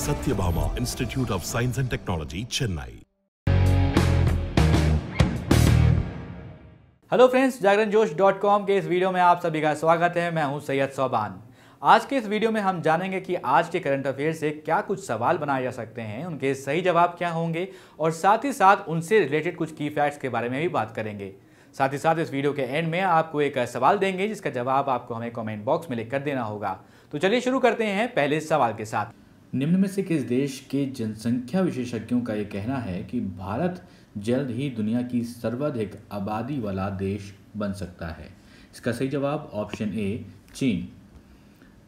Satyabhama Institute of Science and Technology, Chennai. Hello friends, जागरणजोश.com के इस वीडियो में आप सभी का स्वागत है। मैं हूं सैयद सोबान। आज के इस वीडियो में हम जानेंगे कि आज के करंट अफेयर से क्या कुछ सवाल बनाए जा सकते हैं, उनके सही जवाब क्या होंगे और साथ ही साथ उनसे रिलेटेड कुछ की फैक्ट्स के बारे में भी बात करेंगे। साथ ही साथ इस वीडियो के एंड में आपको एक सवाल देंगे जिसका जवाब आपको हमें कमेंट बॉक्स में लिखकर देना होगा। तो चलिए शुरू करते हैं पहले सवाल के साथ। निम्न में से किस देश के जनसंख्या विशेषज्ञों का ये कहना है कि भारत जल्द ही दुनिया की सर्वाधिक आबादी वाला देश बन सकता है? इसका सही जवाब ऑप्शन ए चीन।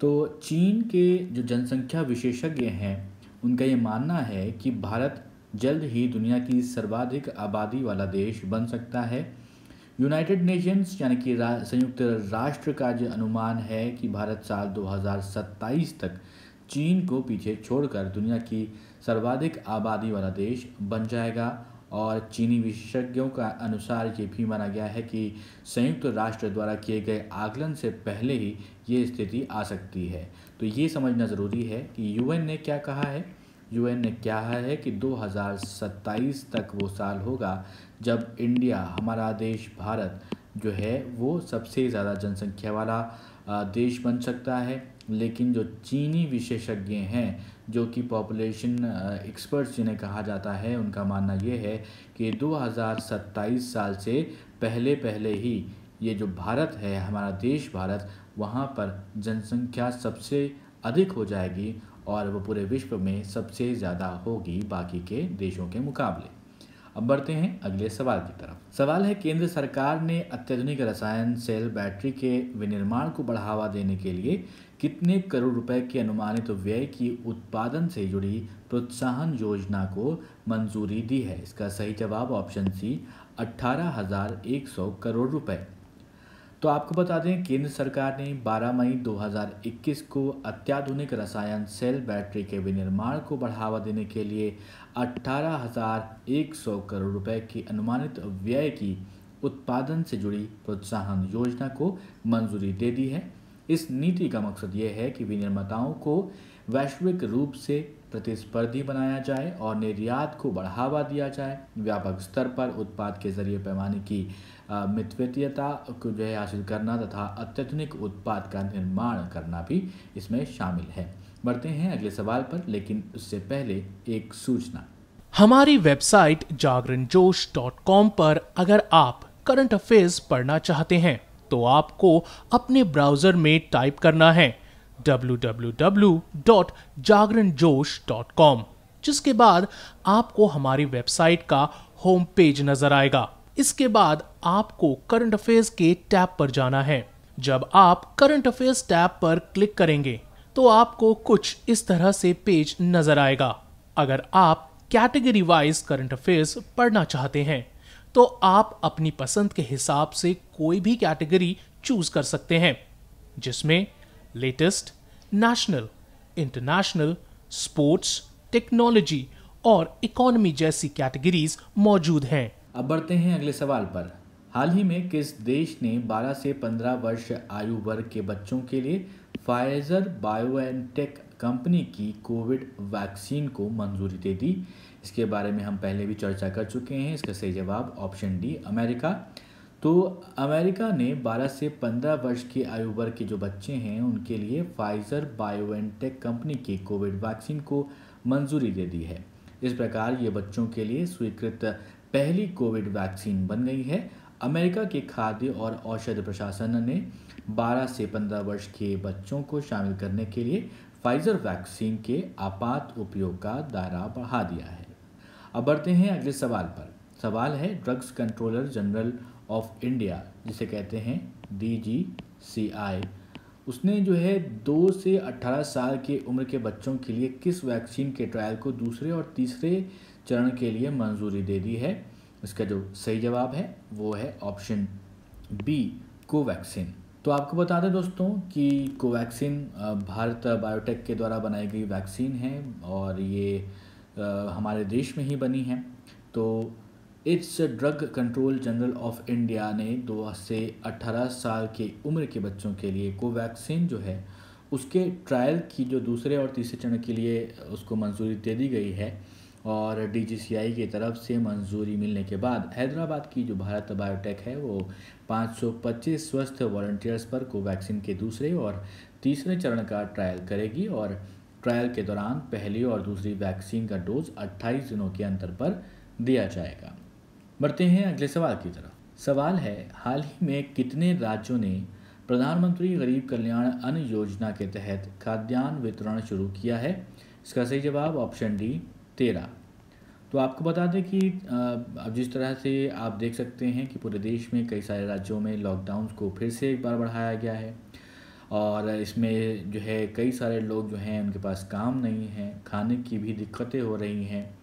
तो चीन के जो जनसंख्या विशेषज्ञ हैं उनका ये मानना है कि भारत जल्द ही दुनिया की सर्वाधिक आबादी वाला देश बन सकता है। यूनाइटेड नेशंस यानी कि संयुक्त राष्ट्र का जो अनुमान है कि भारत साल 2027 तक चीन को पीछे छोड़कर दुनिया की सर्वाधिक आबादी वाला देश बन जाएगा। और चीनी विशेषज्ञों का अनुसार ये भी माना गया है कि संयुक्त राष्ट्र द्वारा किए गए आकलन से पहले ही ये स्थिति आ सकती है। तो ये समझना ज़रूरी है कि यूएन ने क्या कहा है। यूएन ने क्या है कि 2027 तक वो साल होगा जब इंडिया, हमारा देश भारत जो है वो सबसे ज़्यादा जनसंख्या वाला देश बन सकता है। लेकिन जो चीनी विशेषज्ञ हैं, जो कि पॉपुलेशन एक्सपर्ट्स जिन्हें कहा जाता है, उनका मानना ये है कि 2027 साल से पहले ही ये जो भारत है, हमारा देश भारत, वहाँ पर जनसंख्या सबसे अधिक हो जाएगी और वो पूरे विश्व में सबसे ज़्यादा होगी बाकी के देशों के मुकाबले। अब बढ़ते हैं अगले सवाल की तरफ। सवाल है, केंद्र सरकार ने अत्याधुनिक रसायन सेल बैटरी के विनिर्माण को बढ़ावा देने के लिए कितने करोड़ रुपए के अनुमानित व्यय की उत्पादन से जुड़ी प्रोत्साहन योजना को मंजूरी दी है? इसका सही जवाब ऑप्शन सी 18,100 करोड़ रुपए। तो आपको बता दें, केंद्र सरकार ने 12 मई 2021 को अत्याधुनिक रसायन सेल बैटरी के विनिर्माण को बढ़ावा देने के लिए 18,100 करोड़ रुपए की अनुमानित व्यय की उत्पादन से जुड़ी प्रोत्साहन योजना को मंजूरी दे दी है। इस नीति का मकसद ये है कि विनिर्माताओं को वैश्विक रूप से प्रतिस्पर्धी बनाया जाए और निर्यात को बढ़ावा दिया जाए। व्यापक स्तर पर उत्पाद के जरिए पैमाने की मितव्ययिता को जो है हासिल करना तथा अत्याधुनिक उत्पाद का निर्माण करना भी इसमें शामिल है। बढ़ते हैं अगले सवाल पर, लेकिन उससे पहले एक सूचना। हमारी वेबसाइट जागरणजोश.com पर अगर आप करंट अफेयर्स पढ़ना चाहते हैं तो आपको अपने ब्राउजर में टाइप करना है www.jagranjosh.com, जिसके बाद आपको हमारी वेबसाइट का होम पेज नजर आएगा। इसके बाद आपको करंट अफेयर्स के टैब पर जाना है। जब आप करंट अफेयर्स टैब पर क्लिक करेंगे तो आपको कुछ इस तरह से पेज नजर आएगा। अगर आप कैटेगरी वाइज करंट अफेयर्स पढ़ना चाहते हैं तो आप अपनी पसंद के हिसाब से कोई भी कैटेगरी चूज कर सकते हैं, जिसमें latest, national, international, sports, technology और इकोनॉमी जैसी कैटेगरीज मौजूद हैं। अब बढ़ते हैं अगले सवाल पर। हाल ही में किस देश ने 12 से 15 वर्ष आयु वर्ग के बच्चों के लिए फाइजर बायोएनटेक कंपनी की कोविड वैक्सीन को मंजूरी दे दी? इसके बारे में हम पहले भी चर्चा कर चुके हैं। इसका सही जवाब ऑप्शन डी अमेरिका। तो अमेरिका ने 12 से 15 वर्ष की आयु वर्ग के जो बच्चे हैं उनके लिए फाइजर बायोएनटेक कंपनी की कोविड वैक्सीन को मंजूरी दे दी है। इस प्रकार ये बच्चों के लिए स्वीकृत पहली कोविड वैक्सीन बन गई है। अमेरिका के खाद्य और औषध प्रशासन ने 12 से 15 वर्ष के बच्चों को शामिल करने के लिए फाइजर वैक्सीन के आपात उपयोग का दायरा बढ़ा दिया है। अब बढ़ते हैं अगले सवाल पर। सवाल है, drugs controller general of India, जिसे कहते हैं DGCI, उसने जो है 2 से 18 साल की उम्र के बच्चों के लिए किस वैक्सीन के ट्रायल को दूसरे और तीसरे चरण के लिए मंजूरी दे दी है? इसका जो सही जवाब है वो है ऑप्शन बी कोवैक्सीन। तो आपको बता दें दोस्तों कि कोवैक्सीन भारत बायोटेक के द्वारा बनाई गई वैक्सीन है और ये हमारे देश में ही बनी है। तो it's drug control general of India ने 2 से 18 साल की उम्र के बच्चों के लिए कोवैक्सीन जो है उसके ट्रायल की जो दूसरे और तीसरे चरण के लिए उसको मंजूरी दे दी गई है और DGCI की तरफ से मंजूरी मिलने के बाद हैदराबाद की जो भारत बायोटेक है वो 525 स्वस्थ वॉलंटियर्स पर कोवैक्सीन के दूसरे और तीसरे चरण का ट्रायल करेगी और ट्रायल के दौरान पहली और दूसरी वैक्सीन का डोज 28 दिनों के अंतर पर दिया जाएगा। बढ़ते हैं अगले सवाल की तरफ। सवाल है, हाल ही में कितने राज्यों ने प्रधानमंत्री गरीब कल्याण अन्न योजना के तहत खाद्यान्न वितरण शुरू किया है? इसका सही जवाब ऑप्शन डी 13। तो आपको बता दें कि अब जिस तरह से आप देख सकते हैं कि पूरे देश में कई सारे राज्यों में लॉकडाउन को फिर से एक बार बढ़ाया गया है और इसमें जो है कई सारे लोग जो हैं उनके पास काम नहीं है, खाने की भी दिक्कतें हो रही हैं।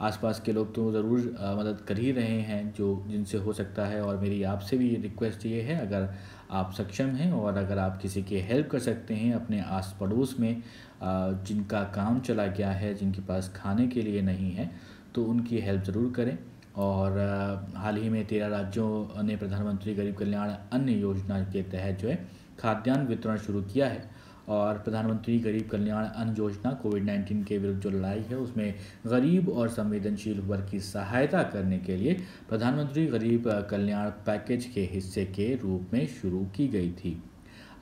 आसपास के लोग तो ज़रूर मदद कर ही रहे हैं जो जिनसे हो सकता है, और मेरी आपसे भी रिक्वेस्ट ये है, अगर आप सक्षम हैं और अगर आप किसी की हेल्प कर सकते हैं अपने आस पड़ोस में जिनका काम चला गया है, जिनके पास खाने के लिए नहीं है, तो उनकी हेल्प ज़रूर करें। और हाल ही में 13 राज्यों ने प्रधानमंत्री गरीब कल्याण अन्न योजना के तहत जो है खाद्यान्न वितरण शुरू किया है और प्रधानमंत्री गरीब कल्याण अन्न योजना कोविड-19 के विरुद्ध जो लड़ाई है उसमें गरीब और संवेदनशील वर्ग की सहायता करने के लिए प्रधानमंत्री गरीब कल्याण पैकेज के हिस्से के रूप में शुरू की गई थी।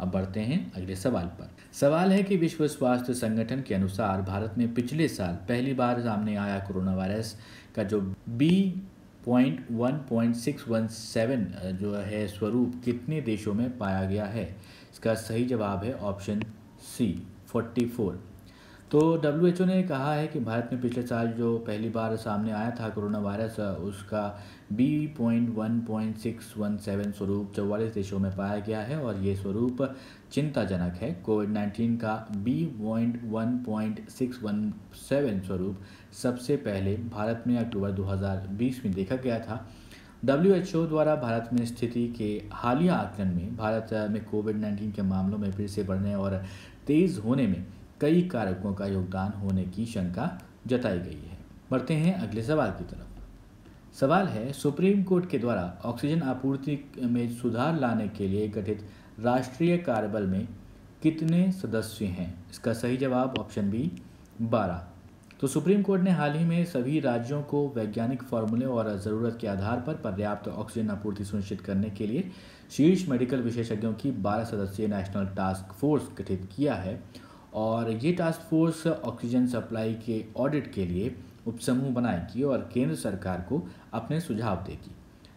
अब बढ़ते हैं अगले सवाल पर। सवाल है कि विश्व स्वास्थ्य संगठन के अनुसार भारत में पिछले साल पहली बार सामने आया कोरोना वायरस का जो B.1.617 जो है स्वरूप कितने देशों में पाया गया है? इसका सही जवाब है ऑप्शन सी 44। तो WHO ने कहा है कि भारत में पिछले साल जो पहली बार सामने आया था कोरोना वायरस उसका B.1.617 स्वरूप 44 देशों में पाया गया है और ये स्वरूप चिंताजनक है। कोविड-19 का B.1.617 स्वरूप सबसे पहले भारत में अक्टूबर 2020 में देखा गया था। WHO द्वारा भारत में स्थिति के हालिया आकलन में भारत में कोविड-19 के मामलों में फिर से बढ़ने और तेज़ होने में कई कारकों का योगदान होने की शंका जताई गई है। बढ़ते हैं अगले सवाल की तरफ। सवाल है, सुप्रीम कोर्ट के द्वारा ऑक्सीजन आपूर्ति में सुधार लाने के लिए गठित राष्ट्रीय कार्यबल में कितने सदस्य हैं? इसका सही जवाब ऑप्शन बी 12। तो सुप्रीम कोर्ट ने हाल ही में सभी राज्यों को वैज्ञानिक फॉर्मूले और ज़रूरत के आधार पर पर्याप्त ऑक्सीजन आपूर्ति सुनिश्चित करने के लिए शीर्ष मेडिकल विशेषज्ञों की 12 सदस्यीय नेशनल टास्क फोर्स गठित किया है और ये टास्क फोर्स ऑक्सीजन सप्लाई के ऑडिट के लिए उपसमूह बनाएगी और केंद्र सरकार को अपने सुझाव देगी।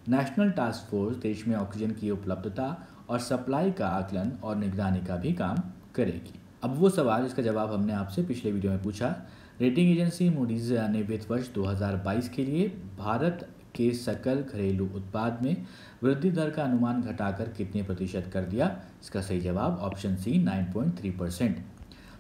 नेशनल टास्क फोर्स देश में ऑक्सीजन की उपलब्धता और सप्लाई का आकलन और निगरानी का भी काम करेगी। अब वो सवाल जिसका जवाब हमने आपसे पिछले वीडियो में पूछा, रेटिंग एजेंसी मूडीज ने वित्त वर्ष 2022 के लिए भारत के सकल घरेलू उत्पाद में वृद्धि दर का अनुमान घटाकर कितने प्रतिशत कर दिया? इसका सही जवाब ऑप्शन सी 9.3%।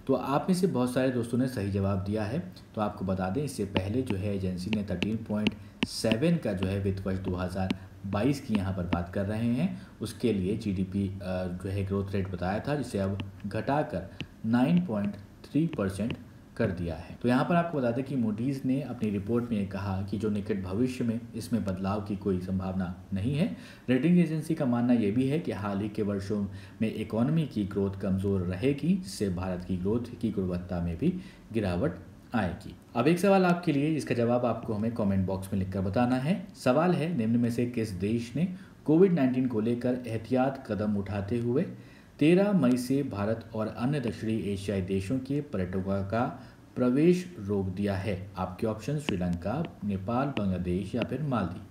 तो आप में से बहुत सारे दोस्तों ने सही जवाब दिया है। तो आपको बता दें इससे पहले जो है एजेंसी ने 13.7 का जो है वित्त वर्ष 2022 की यहाँ पर बात कर रहे हैं, उसके लिए GDP जो है ग्रोथ रेट बताया था, जिसे अब घटाकर 9.3% कर दिया है। तो यहाँ पर आपको बता दें कि मूडीज़ ने अपनी रिपोर्ट में कहा कि जो निकट भविष्य में इसमें बदलाव की कोई संभावना नहीं है। रेटिंग एजेंसी का मानना यह भी है कि हाल ही के वर्षों में इकोनॉमी की ग्रोथ कमज़ोर रहेगी, जिससे भारत की ग्रोथ की गुणवत्ता में भी गिरावट आएगी। अब एक सवाल आपके लिए, जिसका जवाब आपको हमें कमेंट बॉक्स में लिखकर बताना है। सवाल है, निम्न में से किस देश ने कोविड-19 को लेकर एहतियात कदम उठाते हुए 13 मई से भारत और अन्य दक्षिणी एशियाई देशों के पर्यटकों का प्रवेश रोक दिया है? आपके ऑप्शन श्रीलंका, नेपाल, बांग्लादेश या फिर मालदीव।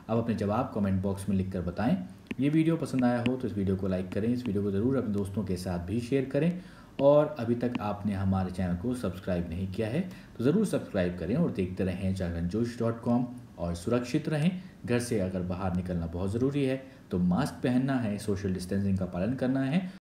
अब अपने जवाब कमेंट बॉक्स में लिखकर बताएं। ये वीडियो पसंद आया हो तो इस वीडियो को लाइक करें, इस वीडियो को ज़रूर अपने दोस्तों के साथ भी शेयर करें और अभी तक आपने हमारे चैनल को सब्सक्राइब नहीं किया है तो ज़रूर सब्सक्राइब करें और देखते रहें जागरणजोश.com और सुरक्षित रहें। घर से अगर बाहर निकलना बहुत ज़रूरी है तो मास्क पहनना है, सोशल डिस्टेंसिंग का पालन करना है